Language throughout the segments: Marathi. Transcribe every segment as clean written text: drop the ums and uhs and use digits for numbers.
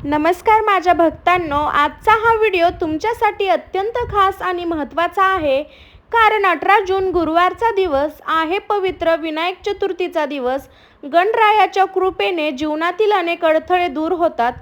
नमस्कार माझ्या भक्तांनो, आजचा हा व्हिडिओ तुमच्यासाठी अत्यंत खास आणि महत्त्वाचा आहे. कारण 18 जून गुरुवारचा दिवस आहे. पवित्र विनायक चतुर्थीचा दिवस. गणरायाच्या कृपेने जीवनातील अनेक अडथळे दूर होतात.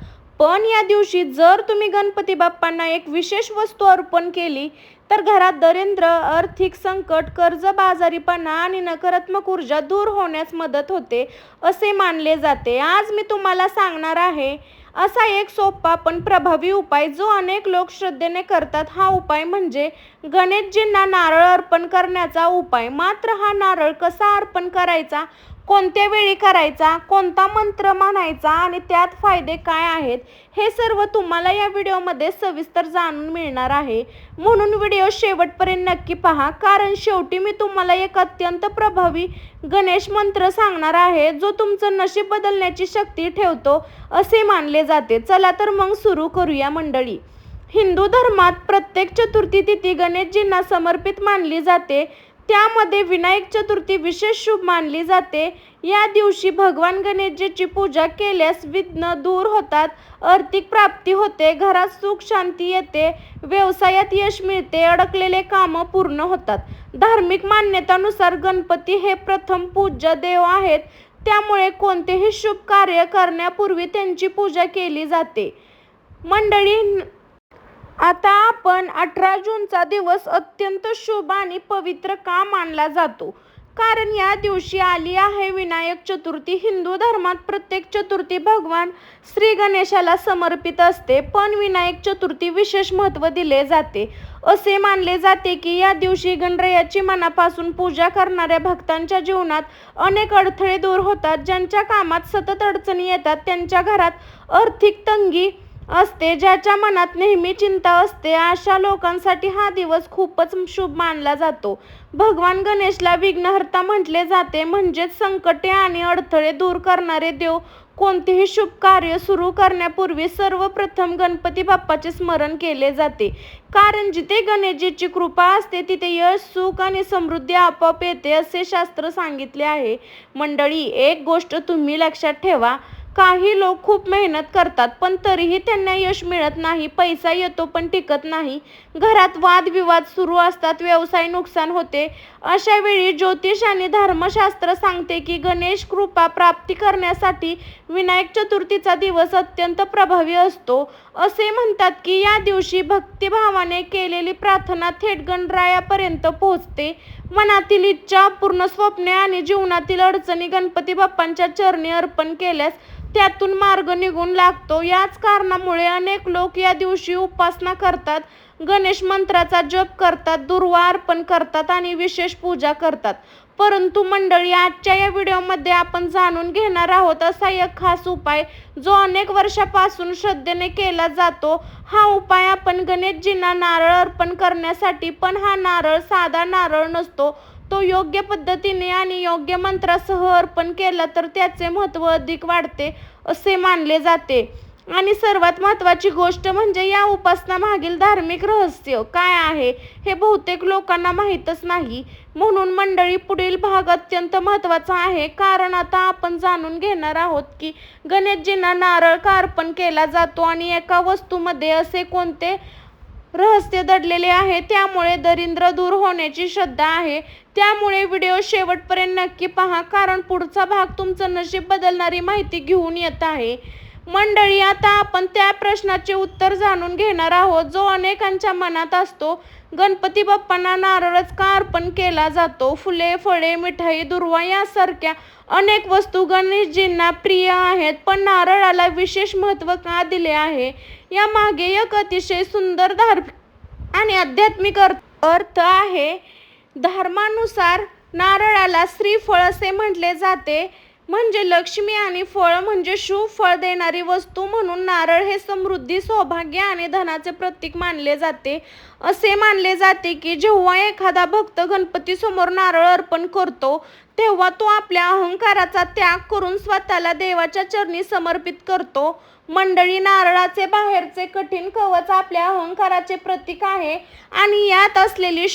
पण या दिवशी जर तुम्ही गणपती बाप्पांना एक विशेष वस्तू अर्पण केली तर घरात दरिद्र, आर्थिक संकट, कर्जबाजारीपणा आणि नकारात्मक ऊर्जा दूर होण्यास मदत होते असे मानले जाते. आज मी तुम्हाला सांगणार आहे असा एक सोपा पण प्रभावी उपाय जो अनेक लोक श्रद्धेने करतात. हा उपाय म्हणजे गणेशजींना नारळ अर्पण करण्याचा उपाय. मात्र हा नारळ कसा अर्पण करायचा, कोणत्या वेळी करायचा, कोणता मंत्र म्हणायचा आणि त्यात फायदे काय आहेत, हे सर्व तुम्हाला या व्हिडिओमध्ये सविस्तर जाणून मिळणार आहे. म्हणून व्हिडिओ शेवटपर्यंत नक्की पहा, कारण शेवटी मी तुम्हाला एक अत्यंत प्रभावी गणेश मंत्र सांगणार आहे जो तुमचं नशीब बदलण्याची शक्ती ठेवतो असे मानले जाते. चला तर मग सुरू करूया मंडळी. हिंदू धर्मात प्रत्येक चतुर्थी तिथी गणेशजींना समर्पित मानली जाते. त्यामध्ये विनायक चतुर्थी विशेष शुभ मानली जाते. या दिवशी भगवान गणेशजीची पूजा केल्यास विघ्न दूर होतात, आर्थिक प्राप्ती होते, घरात सुख शांती येते, व्यवसायात यश मिळते, अडकलेले कामं पूर्ण होतात. धार्मिक मान्यतानुसार गणपती हे प्रथम पूज्य देव आहेत. त्यामुळे कोणतेही शुभ कार्य करण्यापूर्वी त्यांची पूजा केली जाते. मंडळी, आता आपण 18 जूनचा दिवस अत्यंत शुभ आणि पवित्र का मानला जातो? कारण या दिवशी आली आहे विनायक चतुर्थी. हिंदू धर्मात प्रत्येक चतुर्थी भगवान श्री गणेशाला समर्पित असते, पण विनायक चतुर्थी विशेष महत्त्व दिले जाते. असे मानले जाते की या दिवशी गणरायाची मनापासून पूजा करणाऱ्या भक्तांच्या जीवनात अनेक अडथळे दूर होतात. ज्यांच्या कामात सतत अडचणी येतात, त्यांच्या घरात आर्थिक तंगी असते, ज्याच्या मनात नेहमी चिंता असते, अशा लोकांसाठी हा दिवस खूपच शुभ मानला जातो. भगवान गणेशला विघ्नहर्ता म्हटले जाते, म्हणजेच संकटे आणि अडथळे दूर करणारे देव. कोणतेही शुभ कार्य सुरू करण्यापूर्वी सर्वप्रथम गणपती बाप्पाचे स्मरण केले जाते. कारण जिथे गणेशजीची कृपा असते तिथे यश, सुख आणि समृद्धी आपोआप येते असे शास्त्र सांगितले आहे. मंडळी, एक गोष्ट तुम्ही लक्षात ठेवा, काही लोक खूप मेहनत करतात पण तरीही त्यांना यश मिळत नाही. पैसा येतो पण टिकत नाही. घरात वादविवाद सुरू असतात, व्यवसाय नुकसान होते. अशा वेळी ज्योतिष आणि धर्मशास्त्र सांगते की गणेश कृपा प्राप्ती करण्यासाठी विनायक चतुर्थीचा दिवस अत्यंत प्रभावी असतो. असे म्हणतात की या दिवशी भक्तिभावाने केलेली प्रार्थना थेट गणरायापर्यंत पोहोचते. मनातील इच्छा, पूर्ण स्वप्ने आणि जीवनातील अडचणी गणपती बाप्पांच्या चरणी अर्पण केल्यास त्यातून मार्ग निघून लागतो. याच कारणामुळे अनेक लोक या दिवशी उपासना करतात, गणेश मंत्राचा जप करतात, दुर्वा अर्पण करतात आणि विशेष पूजा करतात. परंतु मंडळी, आजच्या या व्हिडिओमध्ये आपण जाणून घेणार आहोत असा एक खास उपाय जो अनेक वर्षापासून श्रद्धेने केला जातो. हा उपाय आपण गणेशजींना नारळ अर्पण करण्यासाठी, पण हा नारळ साधा नारळ नसतो. तो योग्य पद्धतीने आणि योग्य मंत्रासह अर्पण केला तर त्याचे महत्त्व अधिक वाढते असे मानले जाते. आणि सर्वात महत्त्वाची गोष्ट म्हणजे या उपासनामागील धार्मिक रहस्य काय आहे हे बहुतेक लोकांना माहीतच नाही. म्हणून मंडळी, पुढील भाग अत्यंत महत्त्वाचा आहे. कारण आता आपण जाणून घेणार आहोत की गणेशजींना नारळ का अर्पण केला जातो आणि एका वस्तूमध्ये असे कोणते रहस्य दडलेले आहे त्यामुळे दरिद्र दूर होण्याची श्रद्धा आहे. त्यामुळे व्हिडिओ शेवटपर्यंत नक्की पहा, कारण पुढचा भाग तुमचं नशीब बदलणारी माहिती घेऊन येत आहे. मंडळी, आता आपण त्या प्रश्नाचे उत्तर जाणून घेणार आहोत जो अनेकांच्या मनात असतो. गणपती बाप्पांना नारळच का अर्पण केला जातो? फुले, फळे, मिठाई, दुर्वा यासारख्या अनेक वस्तू गणेशजींना प्रिय आहेत, पण नारळाला विशेष महत्त्व का दिले आहे? यामागे एक अतिशय सुंदर धार्मिक आणि आध्यात्मिक अर्थ आहे. धर्मानुसार नारळाला श्रीफळ असे म्हटले जाते, म्हणजे लक्ष्मी, आणि फळ म्हणजे शुभ फळ देणारी वस्तू. म्हणून नारळ हे समृद्धी, सौभाग्य आणि धनाचे प्रतीक मानले जाते. असे मानले जाते की जेव्हा एखादा भक्त गणपतीसमोर नारळ अर्पण करतो तेव्हा तो आपल्या अहंकाराचा त्याग करून स्वतःला देवाच्या चरणी समर्पित करतो. मंडळी, नारळाचे बाहेरचे कठीण कवच आपल्या अहंकाराचे प्रतीक आहे आणि यात असलेली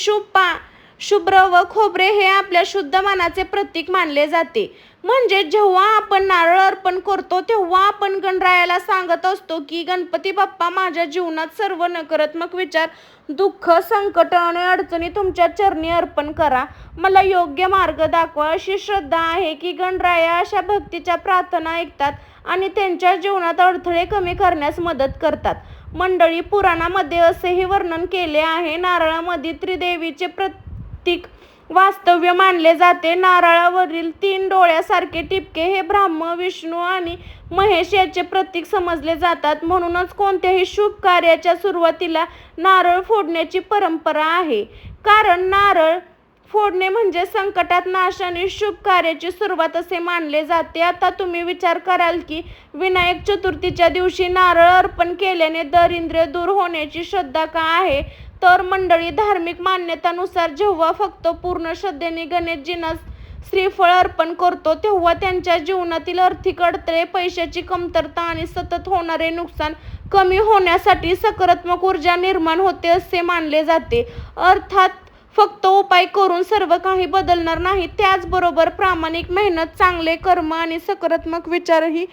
शुभ्र व खोबरे हे आपल्या शुद्ध मनाचे प्रतीक मानले जाते. म्हणजे जेव्हा आपण नारळ अर्पण करतो तेव्हा आपण गणरायाला सांगत असतो की गणपती बाप्पा, माझ्या जीवनात सर्व नकारात्मक विचार, दुःख, संकट आणि अडचणी तुमच्या चरणी अर्पण करा. मला योग्य मार्ग दाखवा. अशी श्रद्धा आहे की गणराया अशा भक्तीच्या प्रार्थना ऐकतात आणि त्यांच्या जीवनात अडथळे कमी करण्यास मदत करतात. मंडळी, पुराणामध्ये असेही वर्णन केले आहे. नारळामध्ये त्रिदेवीचे प्रतीक वास्तव्य मानले जाते. नारळावरील 3 डोळ्यासारखे टिपके हे ब्रह्मा, विष्णू आणि महेश याचे प्रतीक समजले जातात. म्हणूनच कोणत्याही शुभ कार्याच्या सुरुवातीला नारळ फोडण्याची परंपरा आहे. कारण नारळ फोडणे म्हणजे संकटात नाश आणि शुभ कार्याची सुरुवात असे मानले जाते. आता तुम्ही विचार कराल की विनायक चतुर्थीच्या दिवशी नारळ अर्पण केल्याने दारिद्र्य दूर होण्याची श्रद्धा का आहे? तर मंडळी, धार्मिक मान्यतानुसार जेव्हा फक्त पूर्ण श्रद्धेने गणेशजींना श्रीफळ अर्पण करतो तेव्हा त्यांच्या जीवनातील आर्थिक अडथळे, पैशाची कमतरता आणि सतत होणारे नुकसान कमी होण्यासाठी सकारात्मक ऊर्जा निर्माण होते असे मानले जाते. अर्थात फक्त उपाय करून सर्व काही बदलणार नाही. त्याचबरोबर प्रामाणिक मेहनत, चांगले कर्म आणि सकारात्मक विचारही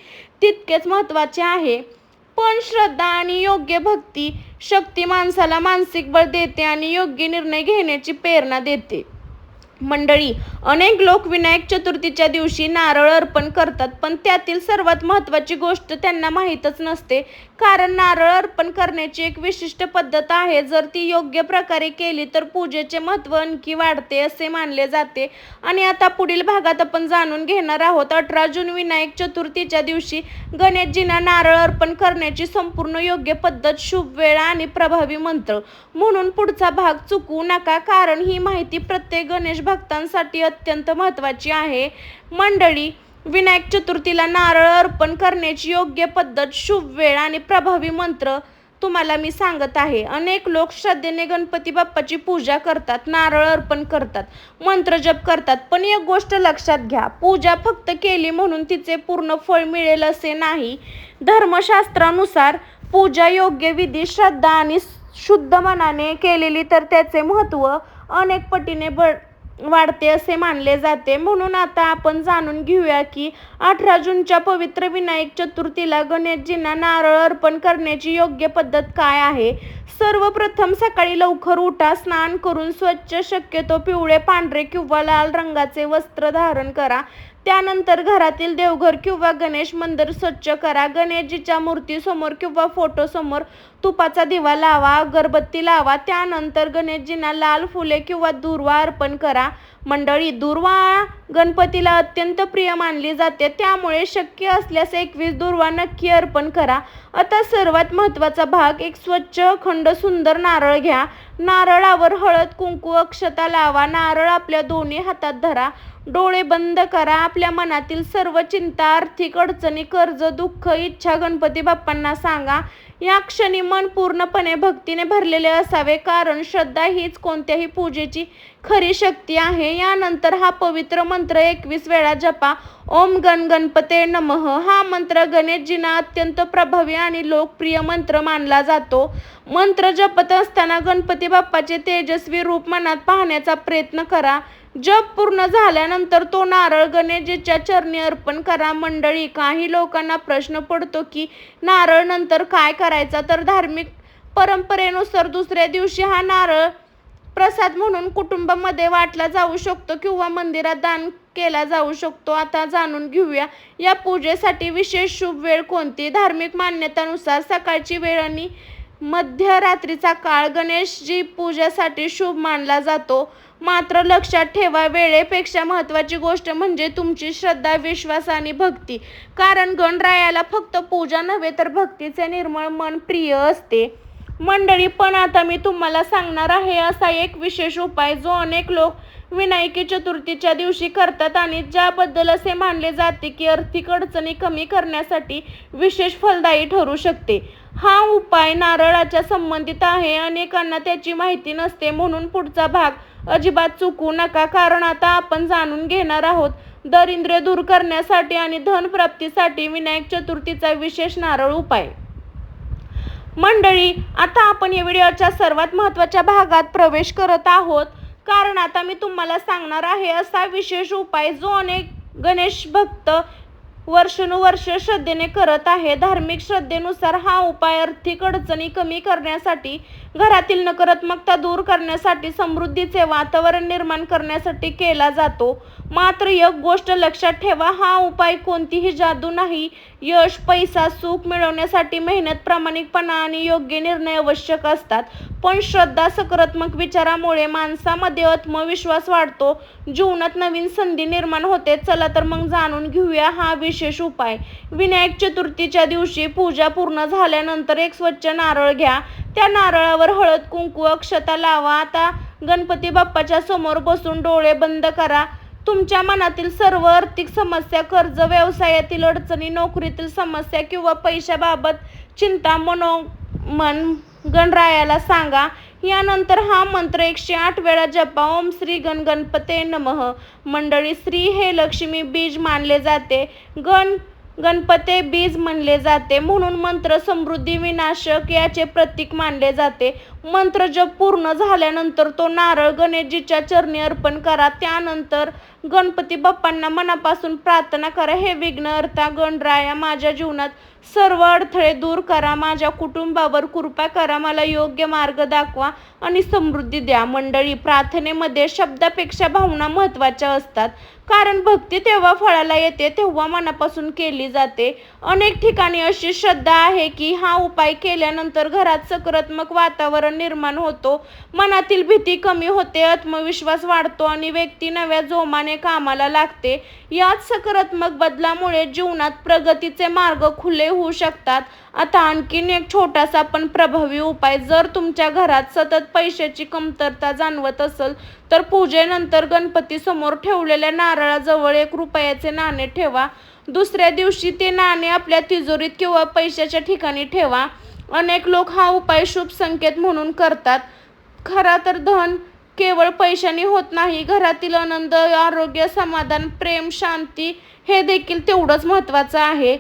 तितकेच महत्त्वाचे आहे. पण श्रद्धा आणि योग्य भक्ती शक्ती माणसाला मानसिक बळ देते आणि योग्य निर्णय घेण्याची प्रेरणा देते. मंडळी, अनेक लोक विनायक चतुर्थीच्या दिवशी नारळ अर्पण करतात, पण त्यातील सर्वात महत्त्वाची गोष्ट त्यांना माहीतच नसते. कारण नारळ अर्पण करण्याची एक विशिष्ट पद्धत आहे. जर ती योग्य प्रकारे केली तर पूजेचे महत्त्व आणखी वाढते असे मानले जाते. आणि आता पुढील भागात आपण जाणून घेणार आहोत 18 जून विनायक चतुर्थीच्या दिवशी गणेशजींना नारळ अर्पण करण्याची संपूर्ण योग्य पद्धत, शुभ वेळ आणि प्रभावी मंत्र. म्हणून पुढचा भाग चुकवू नका, कारण ही माहिती प्रत्येक गणेश भक्तांसाठी अत्यंत महत्त्वाची आहे. मंडळी, विनायक चतुर्थीला नारळ अर्पण करण्याची योग्य पद्धत, शुभ वेळ आणि प्रभावी मंत्र तुम्हाला मी सांगत आहे. अनेक लोक श्रद्धेने गणपती बाप्पाची पूजा करतात, नारळ अर्पण करतात, मंत्र जप करतात. पण एक गोष्ट लक्षात घ्या, पूजा फक्त केली म्हणून तिचे पूर्ण फळ मिळेल असे नाही. धर्मशास्त्रानुसार पूजा योग्य विधी, श्रद्धा आणि शुद्ध मनाने केलेली तर त्याचे महत्त्व अनेक पटीने वाढते असे मानले जाते. म्हणून आता आपण जाणून घेऊया की 18 जूनच्या पवित्र विनायक चतुर्थीला गणेशजींना नारळ अर्पण करण्याची योग्य पद्धत काय आहे. सर्वप्रथम सकाळी लवकर उठा, स्नान करून स्वच्छ, शक्यतो पिवळे, पांढरे किंवा लाल रंगाचे वस्त्र धारण करा. त्यानंतर घरातील देवघर किंवा गणेश मंदिर स्वच्छ करा. गणेशजीच्या मूर्तीसमोर किंवा फोटोसमोर तुपाचा दिवा लावा, अगरबत्ती लावा. त्यानंतर गणेशजींना लाल फुले किंवा दुर्वा अर्पण करा. मंडळी, दुर्वा गणपतीला अत्यंत प्रिय मानली जाते, त्यामुळे शक्य असल्यास 21 दुर्वा नक्की अर्पण करा. आता सर्वात महत्त्वाचा भाग, एक स्वच्छ अखंड सुंदर नारळ घ्या. नारळावर हळद, कुंकू, अक्षता लावा. नारळ आपल्या दोन्ही हातात धरा. डोळे बंद करा. आपल्या मनातील सर्व चिंता, आर्थिक अडचणी, कर्ज, दुःख, इच्छा गणपती बाप्पांना सांगा. या क्षणी मन पूर्णपणे भक्तीने भरलेले असावे, कारण श्रद्धा हीच कोणत्याही पूजेची खरी शक्ती आहे. यानंतर हा पवित्र मंत्र 21 वेळा जपा. ओम गण गणपते नमः. हा मंत्र गणेशजींना अत्यंत प्रभावी आणि लोकप्रिय मंत्र मानला जातो. मंत्र जपत असताना गणपती बाप्पाचे तेजस्वी रूप मनात पाहण्याचा प्रयत्न करा. जप पूर्ण झाल्यानंतर तो नारळ गणेशजीच्या चरणी अर्पण करा. मंडळी, काही लोकांना प्रश्न पडतो की नारळ नंतर काय करायचा, तर धार्मिक परंपरेनुसार दुसऱ्या दिवशी हा नारळ प्रसाद म्हणून कुटुंबामध्ये वाटला जाऊ शकतो किंवा मंदिरात दान केला जाऊ शकतो. आता जाणून घेऊया या पूजेसाठी विशेष शुभ वेळ कोणती. धार्मिक मान्यतानुसार सकाळची वेळ आणि मध्यरात्रीचा काळ गणेशजी पूजेसाठी शुभ मानला जातो. मात्र लक्षात ठेवा, वेळेपेक्षा महत्त्वाची गोष्ट म्हणजे तुमची श्रद्धा, विश्वास आणि भक्ती. कारण गणरायाला फक्त पूजा नव्हे तर भक्तीचे निर्मळ मन प्रिय असते. मंडळी, पण आता मी तुम्हाला सांगणार आहे असा एक विशेष उपाय जो अनेक लोक विनायकी चतुर्थीच्या दिवशी करतात आणि ज्याबद्दल असे मानले जाते की आर्थिक अडचणी कमी करण्यासाठी विशेष फलदायी ठरू शकते. हा उपाय नारळाच्या संबंधित आहे. अनेकांना त्याची माहिती नसते, म्हणून पुढचा भाग अजिबात चुकवू नका. कारण आता आपण जाणून घेणार आहोत दारिद्र्य दूर करण्यासाठी आणि धनप्राप्तीसाठी विनायक चतुर्थीचा विशेष नारळ उपाय. मंडळी, आता आपण या व्हिडिओच्या सर्वात महत्त्वाच्या भागात प्रवेश करत आहोत. कारण आता मी तुम्हाला सांगणार आहे असा विशेष उपाय जो अनेक गणेश भक्त वर्षानुवर्ष श्रद्धेने करत आहे. धार्मिक श्रद्धेनुसार हा उपाय आर्थिक अडचणी कमी करण्यासाठी, घरातील नकारात्मकता दूर करण्यासाठी, समृद्धीचे वातावरण निर्माण करण्यासाठी केला जातो. मात्र एक गोष्ट लक्षात ठेवा, हा उपाय कोणतीही जादू नाही. यश, पैसा, सुख मिळवण्यासाठी मेहनत, प्रामाणिकपणा आणि योग्य निर्णय आवश्यक असतात. पण श्रद्धा, सकारात्मक विचारामुळे माणसामध्ये आत्मविश्वास वाढतो, जीवनात नवीन संधी निर्माण होते. चला तर मग जाणून घेऊया हा विशेष उपाय. विनायक चतुर्थीच्या दिवशी पूजा पूर्ण झाल्यानंतर एक स्वच्छ नारळ घ्या. त्या नारळावर हळद, कुंकू, अक्षता लावा. आता गणपती बाप्पाच्या समोर बसून डोळे बंद करा. तुमच्या मनातील सर्व आर्थिक समस्या, कर्ज, व्यवसायातील अडचणी, नोकरीतील समस्या किंवा पैशाबाबत चिंता मनोमन गणरायाला सांगा. यानंतर हा मंत्र 108 वेळा जपा. ओम श्री गणपते नमः. मंडळी, श्री हे लक्ष्मी बीज मानले जाते. गणपते बीज म्हणले जाते, म्हणून मंत्र समृद्धी विनाशक याचे प्रतीक मानले जाते. मंत्र जप पूर्ण झाल्यानंतर तो नारळ गणेशजीच्या चरणी अर्पण करा. त्यानंतर गणपती बाप्पांना मनापासून प्रार्थना करा. हे विघ्नहर्ता गणराया, माझ्या जीवनात सर्व अडथळे दूर करा, माझ्या कुटुंबावर कृपा करा, मला योग्य मार्ग दाखवा आणि समृद्धी द्या. मंडळी, प्रार्थनेमध्ये शब्दापेक्षा भावना महत्त्वाच्या असतात, कारण भक्ती तेव्हा फळाला येते तेव्हा मनापासून केली जाते. अनेक ठिकाणी अशी श्रद्धा आहे की हा उपाय केल्यानंतर घरात सकारात्मक वातावरण निर्माण होतो, मनातील भीती कमी होते, आत्मविश्वास वाढतो आणि व्यक्ती नव्या जोमाने कामाला लागते. याच सकारात्मक बदलामुळे जीवनात प्रगतीचे मार्ग खुले होऊ शकतात. आता आणखीन एक छोटासा पण प्रभावी उपाय. जर तुमच्या घरात सतत पैशाची कमतरता जाणवत असेल तर पूजेनंतर गणपती समोर ठेवलेल्या नारळाजवळ 1 रुपयाचे नाणे ठेवा. दुसऱ्या दिवशी ते नाणे आपल्या तिजोरीत किंवा पैशाच्या ठिकाणी ठेवा. अनेक लोक हा उपाय शुभ संकेत म्हणून करतात. खरा तर धन केवळ पैशाने होत नाही, घरातील आनंद, आरोग्य, समाधान, प्रेम, शांती हे देखील तेवढंच महत्त्वाचं आहे.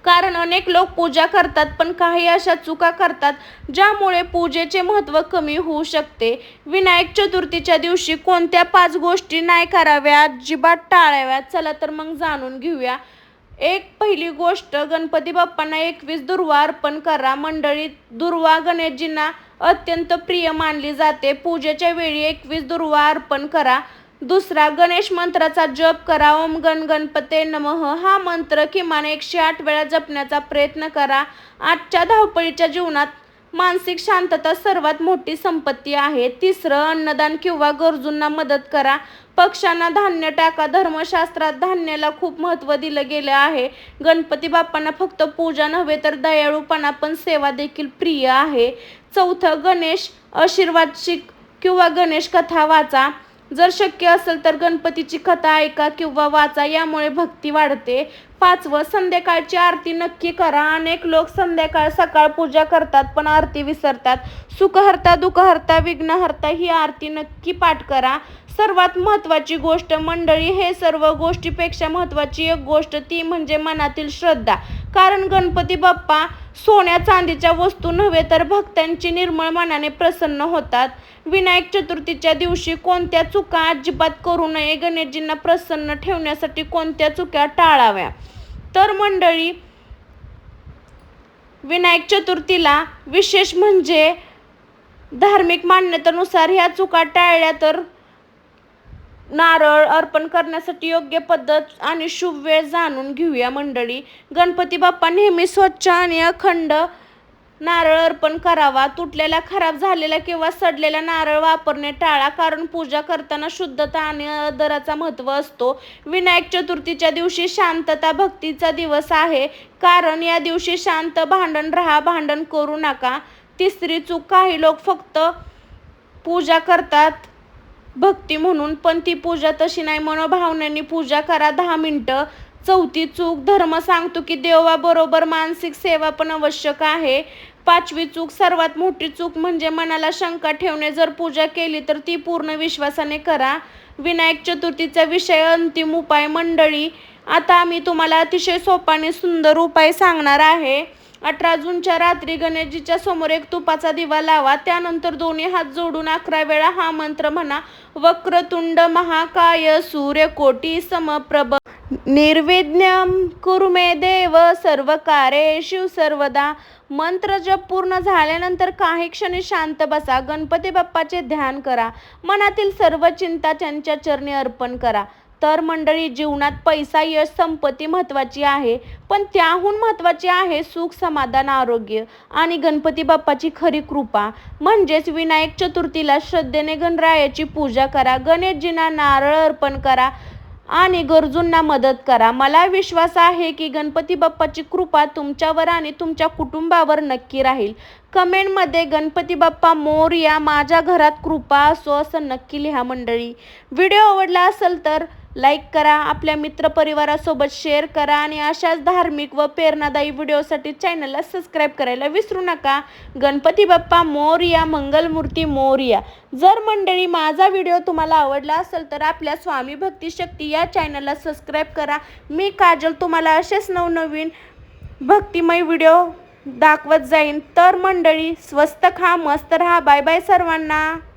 कारण अनेक लोक पूजा करतात पण काही अशा चुका करतात ज्यामुळे पूजेचे महत्त्व कमी होऊ शकते. विनायक चतुर्थीच्या दिवशी कोणत्या 5 गोष्टी नाही कराव्या, अजिबात टाळाव्यात? चला तर मग जाणून घेऊया. पहिली गोष्ट, गणपती बाप्पांना 21 दुर्वा अर्पण करा. मंडळी, दुर्वा गणेशजींना अत्यंत प्रिय मानली जाते. पूजेच्या वेळी 21 दुर्वा अर्पण करा. दुसरा, गणेश मंत्राचा जप करा. ओम गणपते नमः हा मंत्र किमान 108 वेळा जपण्याचा प्रयत्न करा. आजच्या धावपळीच्या जीवनात मानसिक शांतता सर्वात मोठी संपत्ती आहे. तिसरं, अन्नदान किंवा गरजूंना मदत करा. पक्ष्यांना धान्य टाका. धर्मशास्त्रात धान्याला खूप महत्त्व दिलं गेलं आहे. गणपती बाप्पांना फक्त पूजा नव्हे तर दयाळूपणा पण सेवा देखील प्रिय आहे. चौथं, गणेश आशीर्वाद शिक किंवा गणेश कथा वाचा. जर शक्य असेल तर गणपतीची कथा ऐका किंवा वाचा, यामुळे भक्ती वाढते. 5वं, संध्याकाळची आरती नक्की करा. अनेक लोक सकाळ पूजा करतात पण आरती विसरतात. सुखहर्ता, दुःखहर्ता, विघ्नहर्ता ही आरती नक्की पाठ करा. सर्वात महत्त्वाची गोष्ट मंडळी, हे सर्व गोष्टीपेक्षा महत्त्वाची एक गोष्ट ती म्हणजे मनातील श्रद्धा. कारण गणपती बाप्पा सोन्या चांदीच्या वस्तू नव्हे तर भक्तांची निर्मळ मनाने प्रसन्न होतात. विनायक चतुर्थीच्या दिवशी कोणत्या चुका अजिबात करू नये. गणेशजींना प्रसन्न ठेवण्यासाठी कोणत्या चुका टाळाव्या? तर मंडळी, विनायक चतुर्थीला विशेष म्हणजे धार्मिक मान्यतेनुसार ह्या चुका टाळल्या तर नारळ अर्पण करण्यासाठी योग्य पद्धत आणि शुभ वेळ जाणून घेऊया. मंडळी, गणपती बाप्पा नेहमी स्वच्छ आणि अखंड नारळ अर्पण करावा. तुटलेला, खराब झालेला किंवा सडलेला नारळ वापरणे टाळा, कारण पूजा करताना शुद्धता आणि आदराचा महत्त्व असतो. विनायक चतुर्थीच्या दिवशी शांतता, भक्तीचा दिवस आहे, कारण या दिवशी शांत भांडण करू नका. तिसरी चूक, काही लोक फक्त पूजा करतात भक्ती म्हणून, पण ती पूजा तशी नाही. मनोभावनेने पूजा करा 10 मिनिटं. चौथी चूक, धर्म सांगतो की देवाबरोबर मानसिक सेवा पण आवश्यक आहे. 5वी चूक, सर्वात मोठी चूक म्हणजे मनाला शंका ठेवणे. जर पूजा केली तर ती पूर्ण विश्वासाने करा. विनायक चतुर्थीचा विषय अंतिम उपाय. मंडळी, आता मी तुम्हाला अतिशय सोपा आणि सुंदर उपाय सांगणार आहे. 18 जूनच्या रात्री गणेशजीच्या समोर एक तुपाचा दिवा लावा. त्यानंतर दोन्ही हात जोडून 11 वेळा हा मंत्र म्हणा. वक्रतुंड महाकाय सूर्यकोटी समप्रभ निर्विघ्नं कुरु मे देव सर्वकार्येषु सर्वदा. मंत्र जप पूर्ण झाल्यानंतर काही क्षणी शांत बसा. गणपती बाप्पाचे ध्यान करा. मनातील सर्व चिंता त्यांच्या चरणी अर्पण करा. तर मंडळी, जीवनात पैसा, यश, संपत्ती महत्त्वाची आहे, पण त्याहून महत्त्वाची आहे सुख, समाधान, आरोग्य आणि गणपती बाप्पाची खरी कृपा. म्हणजेच विनायक चतुर्थीला श्रद्धेने गणरायाची पूजा करा, गणेशजींना नारळ अर्पण करा आणि गरजूंना मदत करा. मला विश्वास आहे की गणपती बाप्पाची कृपा तुमच्यावर आणि तुमच्या कुटुंबावर नक्की राहील. कमेंटमध्ये गणपती बाप्पा मोरया, माझ्या घरात कृपा असो असं नक्की लिहा मंडळी. व्हिडिओ आवडला असेल तर लाईक करा, आपल्या मित्रपरिवारासोबत शेअर करा आणि अशाच धार्मिक व प्रेरणादायी व्हिडिओसाठी चॅनलला सबस्क्राईब करायला विसरू नका. गणपती बाप्पा मोरया, मंगलमूर्ती मोरया. जर मंडळी माझा व्हिडिओ तुम्हाला आवडला असेल तर आपल्या स्वामी भक्ती शक्ती या चॅनलला सबस्क्राईब करा. मी काजल तुम्हाला असेच नवनवीन भक्तिमय व्हिडिओ दाखवत जाईन. तर मंडळी, स्वस्त खा, मस्त राहा. बाय बाय सर्वांना.